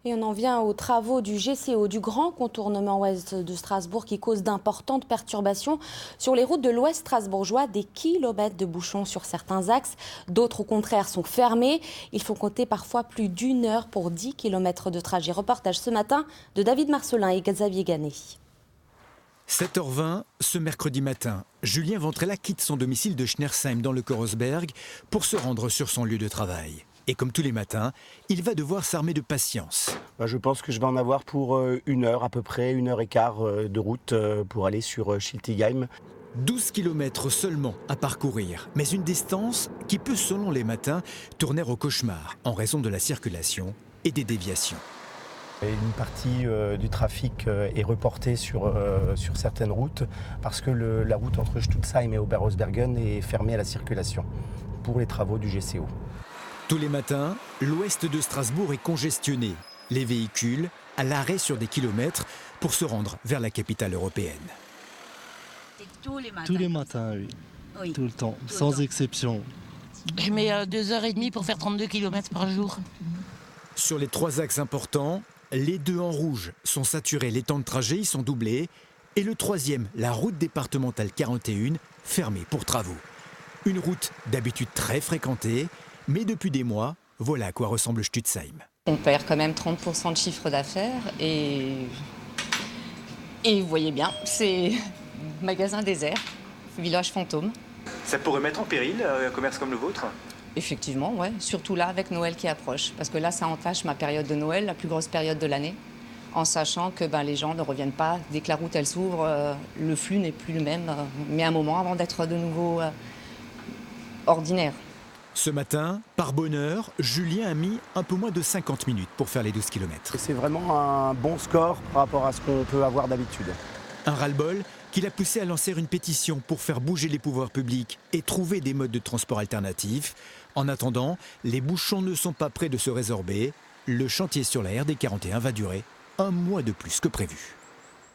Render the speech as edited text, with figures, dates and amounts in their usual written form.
Et on en vient aux travaux du GCO, du grand contournement ouest de Strasbourg qui cause d'importantes perturbations sur les routes de l'ouest strasbourgeois, des kilomètres de bouchons sur certains axes. D'autres, au contraire, sont fermés. Il faut compter parfois plus d'1 heure pour 10 km de trajet. Reportage ce matin de David Marcelin et Xavier Ganet. 7h20, ce mercredi matin, Julien Ventrella quitte son domicile de Schnersheim dans le Korosberg pour se rendre sur son lieu de travail. Et comme tous les matins, il va devoir s'armer de patience. Je pense que je vais en avoir pour 1 heure à peu près, 1 h 15 de route pour aller sur Schiltigheim. 12 km seulement à parcourir, mais une distance qui peut, selon les matins, tourner au cauchemar en raison de la circulation et des déviations. Une partie du trafic est reportée sur certaines routes parce que la route entre Stutzheim et Oberhausbergen est fermée à la circulation pour les travaux du GCO. Tous les matins, l'ouest de Strasbourg est congestionné. Les véhicules à l'arrêt sur des kilomètres pour se rendre vers la capitale européenne. Tous les matins. Tous les matins, oui. Oui. Tout le temps, sans exception. Je mets 2h30 pour faire 32 km par jour. Sur les 3 axes importants, les 2 en rouge sont saturés, les temps de trajet y sont doublés. Et le 3e, la route départementale 41, fermée pour travaux. Une route d'habitude très fréquentée, mais depuis des mois, voilà à quoi ressemble Stutzheim. On perd quand même 30% de chiffre d'affaires et vous voyez bien, c'est magasin désert, village fantôme. Ça pourrait mettre en péril un commerce comme le vôtre ? Effectivement, ouais. Surtout là avec Noël qui approche. Parce que là, ça entache ma période de Noël, la plus grosse période de l'année, en sachant que les gens ne reviennent pas. Dès que la route elle s'ouvre, le flux n'est plus le même, mais un moment avant d'être de nouveau ordinaire. Ce matin, par bonheur, Julien a mis un peu moins de 50 minutes pour faire les 12 km. C'est vraiment un bon score par rapport à ce qu'on peut avoir d'habitude. Un ras-le-bol qui l'a poussé à lancer une pétition pour faire bouger les pouvoirs publics et trouver des modes de transport alternatifs. En attendant, les bouchons ne sont pas près de se résorber. Le chantier sur la RD 41 va durer 1 mois de plus que prévu.